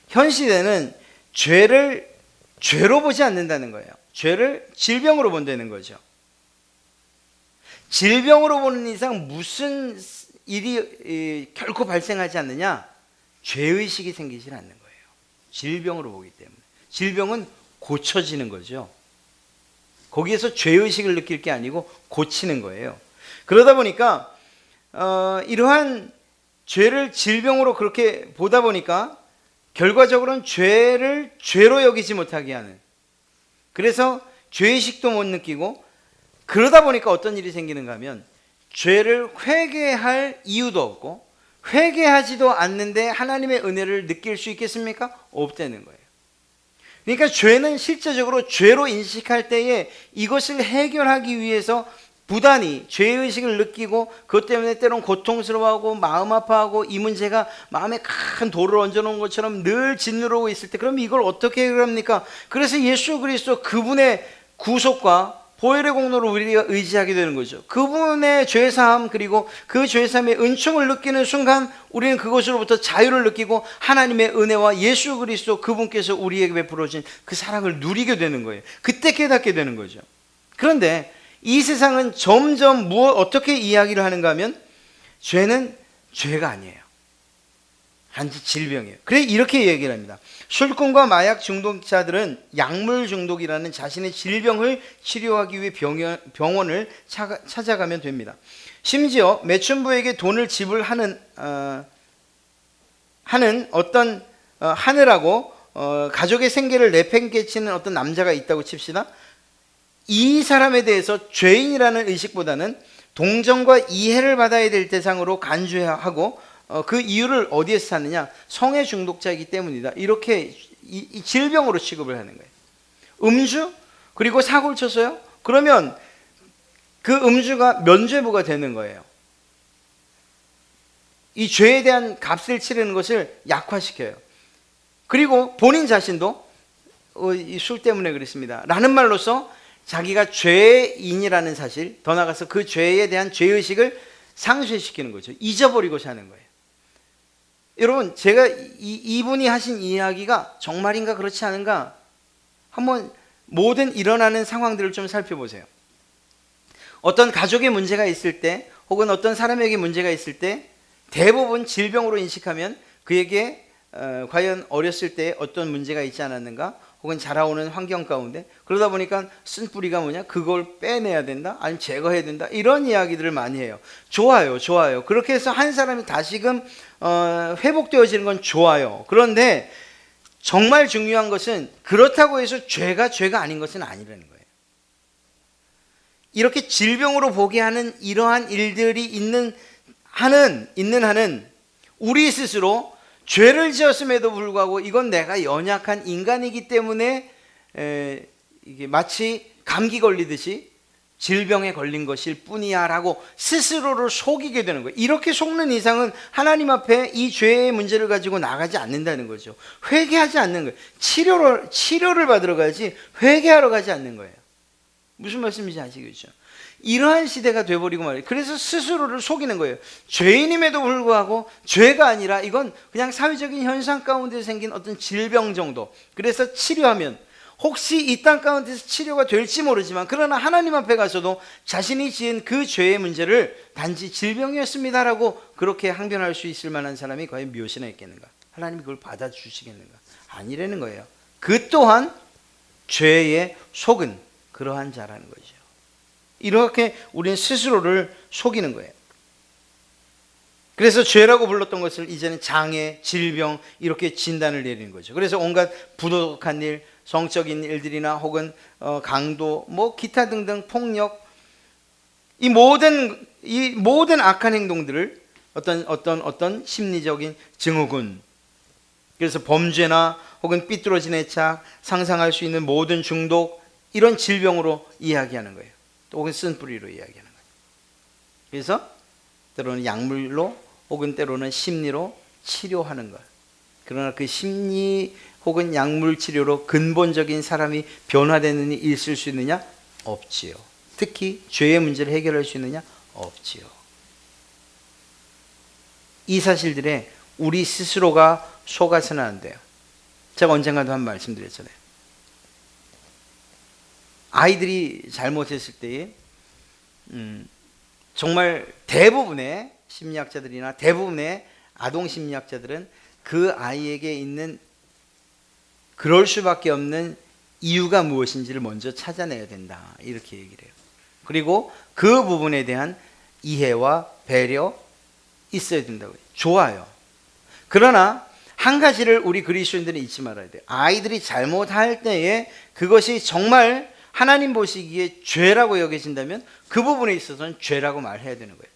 현 시대는 죄를 죄로 보지 않는다는 거예요. 죄를 질병으로 본다는 거죠. 질병으로 보는 이상 무슨 일이 결코 발생하지 않느냐? 죄의식이 생기질 않는 거예요. 질병으로 보기 때문에. 질병은 고쳐지는 거죠. 거기에서 죄의식을 느낄 게 아니고 고치는 거예요. 그러다 보니까 이러한 죄를 질병으로 그렇게 보다 보니까 결과적으로는 죄를 죄로 여기지 못하게 하는, 그래서 죄의식도 못 느끼고, 그러다 보니까 어떤 일이 생기는가 하면 죄를 회개할 이유도 없고 회개하지도 않는데 하나님의 은혜를 느낄 수 있겠습니까? 없다는 거예요. 그러니까 죄는 실제적으로 죄로 인식할 때에 이것을 해결하기 위해서 부단히 죄의식을 느끼고 그것 때문에 때론 고통스러워하고 마음 아파하고 이 문제가 마음에 큰 돌을 얹어놓은 것처럼 늘 짓누르고 있을 때 그럼 이걸 어떻게 해결합니까? 그래서 예수 그리스도 그분의 구속과 보혈의 공로를 우리가 의지하게 되는 거죠. 그분의 죄사함 그리고 그 죄사함의 은총을 느끼는 순간 우리는 그것으로부터 자유를 느끼고 하나님의 은혜와 예수 그리스도 그분께서 우리에게 베풀어진 그 사랑을 누리게 되는 거예요. 그때 깨닫게 되는 거죠. 그런데 이 세상은 점점 어떻게 이야기를 하는가 하면 죄는 죄가 아니에요. 단지 질병이에요. 그래 이렇게 얘기를 합니다. 술꾼과 마약 중독자들은 약물 중독이라는 자신의 질병을 치료하기 위해 병원을 찾아가면 됩니다. 심지어 매춘부에게 돈을 지불하는 하느라고 가족의 생계를 내팽개치는 어떤 남자가 있다고 칩시다. 이 사람에 대해서 죄인이라는 의식보다는 동정과 이해를 받아야 될 대상으로 간주하고 그 이유를 어디에서 찾느냐? 성의 중독자이기 때문이다. 이렇게 이 질병으로 취급을 하는 거예요. 음주? 그리고 사고를 쳤어요? 그러면 그 음주가 면죄부가 되는 거예요. 이 죄에 대한 값을 치르는 것을 약화시켜요. 그리고 본인 자신도 이 술 때문에 그랬습니다 라는 말로서 자기가 죄인이라는 사실, 더 나아가서 그 죄에 대한 죄의식을 상쇄시키는 거죠. 잊어버리고 사는 거예요. 여러분, 제가 이분이 하신 이야기가 정말인가 그렇지 않은가 한번 모든 일어나는 상황들을 좀 살펴보세요. 어떤 가족의 문제가 있을 때, 혹은 어떤 사람에게 문제가 있을 때 대부분 질병으로 인식하면 그에게 과연 어렸을 때 어떤 문제가 있지 않았는가, 혹은 자라오는 환경 가운데, 그러다 보니까 쓴 뿌리가 뭐냐, 그걸 빼내야 된다, 아니면 제거해야 된다, 이런 이야기들을 많이 해요. 좋아요. 그렇게 해서 한 사람이 다시금 회복되어지는 건 좋아요. 그런데 정말 중요한 것은 그렇다고 해서 죄가 아닌 것은 아니라는 거예요. 이렇게 질병으로 보게 하는 이러한 일들이 있는 한은 우리 스스로 죄를 지었음에도 불구하고 이건 내가 연약한 인간이기 때문에 이게 마치 감기 걸리듯이 질병에 걸린 것일 뿐이야 라고 스스로를 속이게 되는 거예요. 이렇게 속는 이상은 하나님 앞에 이 죄의 문제를 가지고 나가지 않는다는 거죠. 회개하지 않는 거예요. 치료를 받으러 가지 회개하러 가지 않는 거예요. 무슨 말씀인지 아시겠죠? 이러한 시대가 돼버리고 말이에요. 그래서 스스로를 속이는 거예요. 죄인임에도 불구하고 죄가 아니라 이건 그냥 사회적인 현상 가운데 생긴 어떤 질병 정도. 그래서 치료하면 혹시 이 땅 가운데서 치료가 될지 모르지만, 그러나 하나님 앞에 가서도 자신이 지은 그 죄의 문제를 단지 질병이었습니다라고 그렇게 항변할 수 있을 만한 사람이 과연 무엇이나 있겠는가? 하나님이 그걸 받아주시겠는가? 아니라는 거예요. 그 또한 죄에 속은 그러한 자라는 거죠. 이렇게 우리는 스스로를 속이는 거예요. 그래서 죄라고 불렀던 것을 이제는 장애, 질병 이렇게 진단을 내리는 거죠. 그래서 온갖 부도덕한 일, 성적인 일들이나 혹은 강도, 뭐 기타 등등 폭력, 이 모든 악한 행동들을 어떤 심리적인 증후군, 그래서 범죄나 혹은 삐뚤어진 애착, 상상할 수 있는 모든 중독, 이런 질병으로 이야기하는 거예요. 혹은 쓴뿌리로 이야기하는 거예요. 그래서 때로는 약물로 혹은 때로는 심리로 치료하는 것. 그러나 그 심리 혹은 약물 치료로 근본적인 사람이 변화되는 일이 있을 수 있느냐? 없지요. 특히 죄의 문제를 해결할 수 있느냐? 없지요. 이 사실들에 우리 스스로가 속아서는 안 돼요. 제가 언젠가도 한 말씀드렸잖아요. 아이들이 잘못했을 때에 정말 대부분의 심리학자들이나 대부분의 아동 심리학자들은 그 아이에게 있는 그럴 수밖에 없는 이유가 무엇인지를 먼저 찾아내야 된다, 이렇게 얘기를 해요. 그리고 그 부분에 대한 이해와 배려 있어야 된다고요. 좋아요. 그러나 한 가지를 우리 그리스도인들은 잊지 말아야 돼요. 아이들이 잘못할 때에 그것이 정말 하나님 보시기에 죄라고 여겨진다면 그 부분에 있어서는 죄라고 말해야 되는 거예요.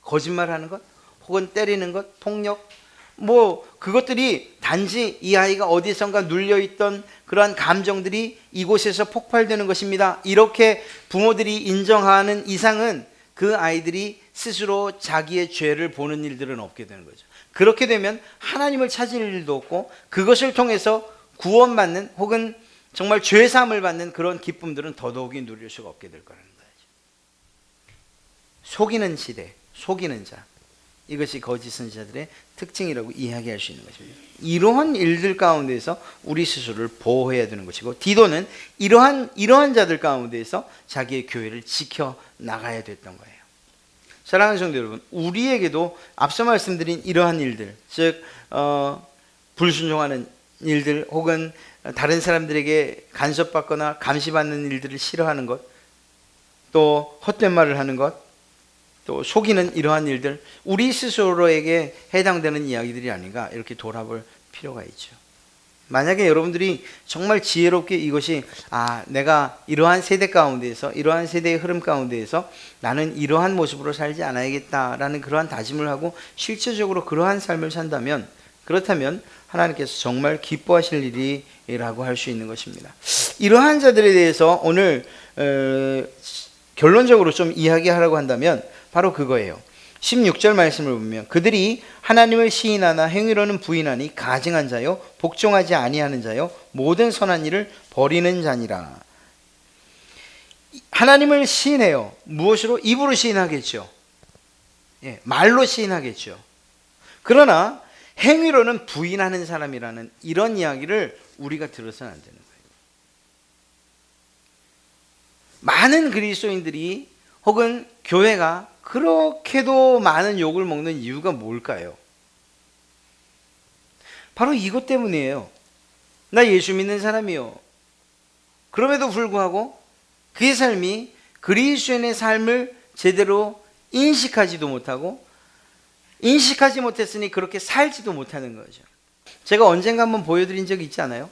거짓말하는 것, 혹은 때리는 것, 폭력, 뭐 그것들이 단지 이 아이가 어디선가 눌려있던 그러한 감정들이 이곳에서 폭발되는 것입니다, 이렇게 부모들이 인정하는 이상은 그 아이들이 스스로 자기의 죄를 보는 일들은 없게 되는 거죠. 그렇게 되면 하나님을 찾을 일도 없고 그것을 통해서 구원받는 혹은 정말 죄사함을 받는 그런 기쁨들은 더더욱이 누릴 수가 없게 될 거라는 거죠. 속이는 시대, 속이는 자, 이것이 거짓 선지자들의 특징이라고 이야기할 수 있는 것입니다. 이러한 일들 가운데서 우리 스스로를 보호해야 되는 것이고, 디도는 이러한 자들 가운데서 자기의 교회를 지켜 나가야 됐던 거예요. 사랑하는 성도 여러분, 우리에게도 앞서 말씀드린 이러한 일들, 즉 불순종하는 일들, 혹은 다른 사람들에게 간섭받거나 감시받는 일들을 싫어하는 것, 또 헛된 말을 하는 것, 또 속이는 이러한 일들, 우리 스스로에게 해당되는 이야기들이 아닌가, 이렇게 돌아볼 필요가 있죠. 만약에 여러분들이 정말 지혜롭게 이것이 내가 이러한 세대 가운데에서, 이러한 세대의 흐름 가운데에서 나는 이러한 모습으로 살지 않아야겠다라는 그러한 다짐을 하고 실제적으로 그러한 삶을 산다면, 그렇다면 하나님께서 정말 기뻐하실 일이라고 할 수 있는 것입니다. 이러한 자들에 대해서 오늘 결론적으로 좀 이야기하라고 한다면 바로 그거예요. 16절 말씀을 보면 그들이 하나님을 시인하나 행위로는 부인하니 가증한 자요 복종하지 아니하는 자요 모든 선한 일을 버리는 자니라. 하나님을 시인해요. 무엇으로? 입으로 시인하겠죠. 예, 말로 시인하겠죠. 그러나 행위로는 부인하는 사람이라는 이런 이야기를 우리가 들어서는 안 되는 거예요. 많은 그리스도인들이 혹은 교회가 그렇게도 많은 욕을 먹는 이유가 뭘까요? 바로 이것 때문이에요. 나 예수 믿는 사람이요. 그럼에도 불구하고 그의 삶이 그리스도인의 삶을 제대로 인식하지도 못하고, 인식하지 못했으니 그렇게 살지도 못하는 거죠. 제가 언젠가 한번 보여드린 적이 있지 않아요?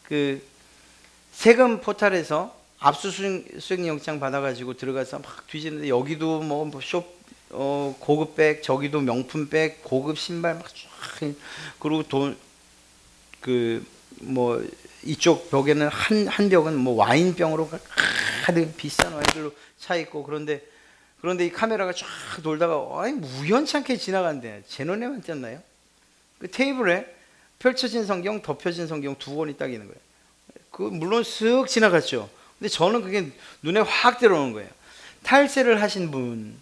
그 세금 포탈에서 압수수색 영장 받아가지고 들어가서 막 뒤지는데, 여기도 뭐 고급백, 저기도 명품백, 고급 신발 막 쫙, 그리고 이쪽 벽에는 한 벽은 뭐 와인병으로 가득 비싼 와인들로 차 있고, 그런데 이 카메라가 쫙 돌다가 아니 우연찮게 지나간대. 제 눈에만 띄었나요? 그 테이블에 펼쳐진 성경, 덮여진 성경 두 권이 딱 있는 거예요. 그 물론 쓱 지나갔죠. 근데 저는 그게 눈에 확 들어오는 거예요. 탈세를 하신 분,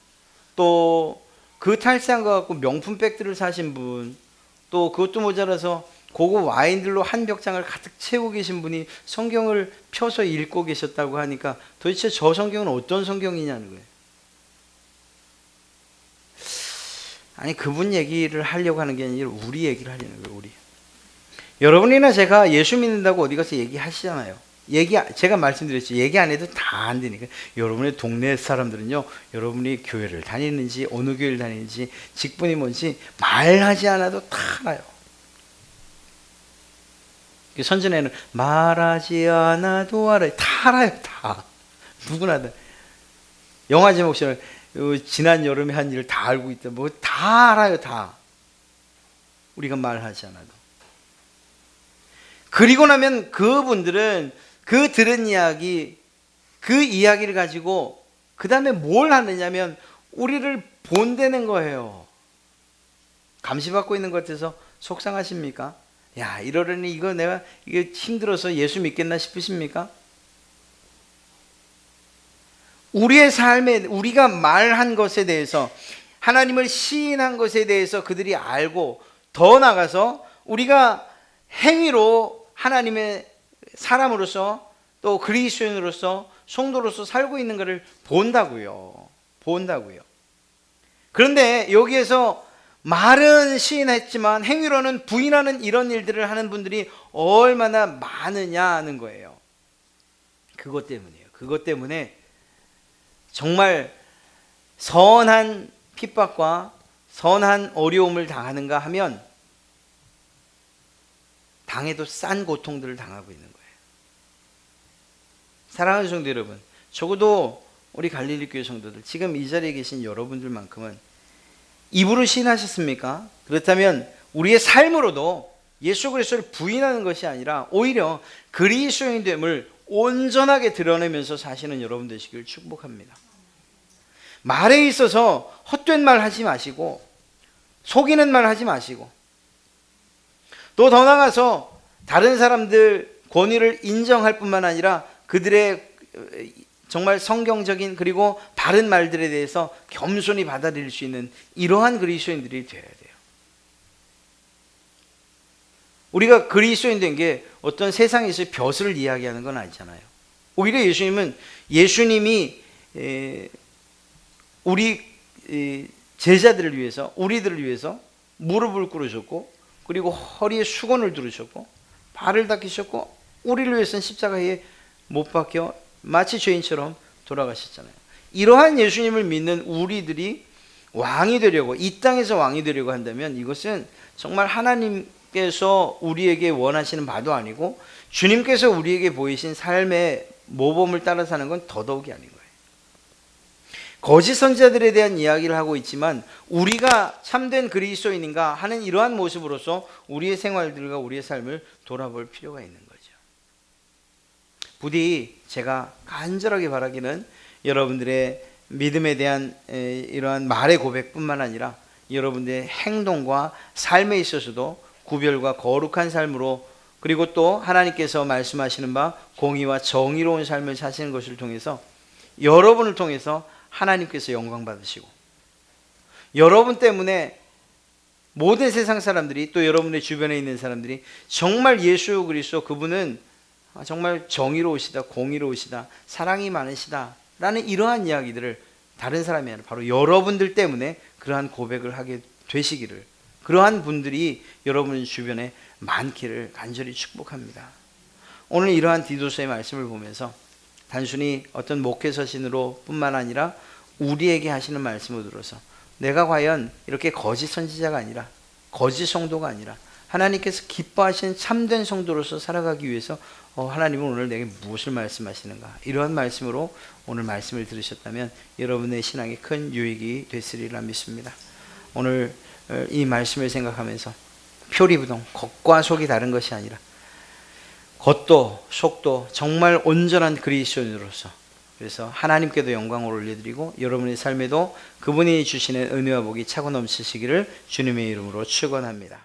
또 그 탈세한 거 갖고 명품백들을 사신 분, 또 그것도 모자라서 고급 와인들로 한 벽장을 가득 채우고 계신 분이 성경을 펴서 읽고 계셨다고 하니까 도대체 저 성경은 어떤 성경이냐는 거예요. 아니, 그분 얘기를 하려고 하는 게 아니라 우리 얘기를 하려는 거예요. 우리. 여러분이나 제가 예수 믿는다고 어디 가서 얘기하시잖아요. 제가 말씀드렸죠. 얘기 안 해도 다 안 되니까. 여러분의 동네 사람들은요, 여러분이 교회를 다니는지, 어느 교회를 다니는지, 직분이 뭔지 말하지 않아도 다 알아요. 선전에는 말하지 않아도 알아요. 다 알아요. 다. 누구나 다. 영화 제목처럼 지난 여름에 한 일을 다 알고 있다. 뭐 다 알아요. 다. 우리가 말하지 않아도. 그리고 나면 그분들은 그 들은 이야기, 그 이야기를 가지고 그 다음에 뭘 하느냐면 우리를 본대는 거예요. 감시받고 있는 것 같아서 속상하십니까? 야, 이러려니 이게 힘들어서 예수 믿겠나 싶으십니까? 우리의 삶에, 우리가 말한 것에 대해서, 하나님을 시인한 것에 대해서 그들이 알고, 더 나아가서 우리가 행위로 하나님의 사람으로서, 또 그리스도인으로서, 성도로서 살고 있는 것을 본다고요. 그런데 여기에서 말은 시인했지만 행위로는 부인하는 이런 일들을 하는 분들이 얼마나 많으냐는 거예요. 그것 때문이에요. 그것 때문에 정말 선한 핍박과 선한 어려움을 당하는가 하면 당해도 싼 고통들을 당하고 있는 거예요. 사랑하는 성도 여러분, 적어도 우리 갈릴리 교회 성도들, 지금 이 자리에 계신 여러분들만큼은 입으로 시인하셨습니까? 그렇다면 우리의 삶으로도 예수 그리스도를 부인하는 것이 아니라 오히려 그리스도인됨을 온전하게 드러내면서 사시는 여러분 되시길 축복합니다. 말에 있어서 헛된 말 하지 마시고, 속이는 말 하지 마시고, 또 더 나아가서 다른 사람들 권위를 인정할 뿐만 아니라 그들의 정말 성경적인 그리고 바른 말들에 대해서 겸손히 받아들일 수 있는 이러한 그리스도인들이 되어야 돼요. 우리가 그리스도인 된 게 어떤 세상에서 벼슬을 이야기하는 건 아니잖아요. 오히려 예수님이 우리 제자들을 위해서, 우리들을 위해서 무릎을 꿇으셨고, 그리고 허리에 수건을 두르셨고, 발을 닦으셨고, 우리를 위해서는 십자가에 못 박혀 마치 죄인처럼 돌아가셨잖아요. 이러한 예수님을 믿는 우리들이 왕이 되려고, 이 땅에서 왕이 되려고 한다면 이것은 정말 하나님께서 우리에게 원하시는 바도 아니고, 주님께서 우리에게 보이신 삶의 모범을 따라 사는 건 더더욱이 아닌 거예요. 거짓 선지자들에 대한 이야기를 하고 있지만 우리가 참된 그리스도인인가 하는 이러한 모습으로서 우리의 생활들과 우리의 삶을 돌아볼 필요가 있는 거죠. 부디 제가 간절하게 바라기는 여러분들의 믿음에 대한 이러한 말의 고백뿐만 아니라 여러분들의 행동과 삶에 있어서도 구별과 거룩한 삶으로, 그리고 또 하나님께서 말씀하시는 바 공의와 정의로운 삶을 사시는 것을 통해서 여러분을 통해서 하나님께서 영광 받으시고, 여러분 때문에 모든 세상 사람들이, 또 여러분의 주변에 있는 사람들이 정말 예수 그리스도 그분은 정말 정의로우시다, 공의로우시다, 사랑이 많으시다 라는 이러한 이야기들을 다른 사람이 아니라 바로 여러분들 때문에 그러한 고백을 하게 되시기를, 그러한 분들이 여러분 주변에 많기를 간절히 축복합니다. 오늘 이러한 디도서의 말씀을 보면서 단순히 어떤 목회서신으로 뿐만 아니라 우리에게 하시는 말씀을 들어서 내가 과연 이렇게 거짓 선지자가 아니라, 거짓 성도가 아니라 하나님께서 기뻐하시는 참된 성도로서 살아가기 위해서 하나님은 오늘 내게 무엇을 말씀하시는가, 이러한 말씀으로 오늘 말씀을 들으셨다면 여러분의 신앙에 큰 유익이 됐으리라 믿습니다. 오늘 이 말씀을 생각하면서 표리부동, 겉과 속이 다른 것이 아니라 겉도 속도 정말 온전한 그리스도인으로서, 그래서 하나님께도 영광을 올려드리고 여러분의 삶에도 그분이 주시는 은혜와 복이 차고 넘치시기를 주님의 이름으로 축원합니다.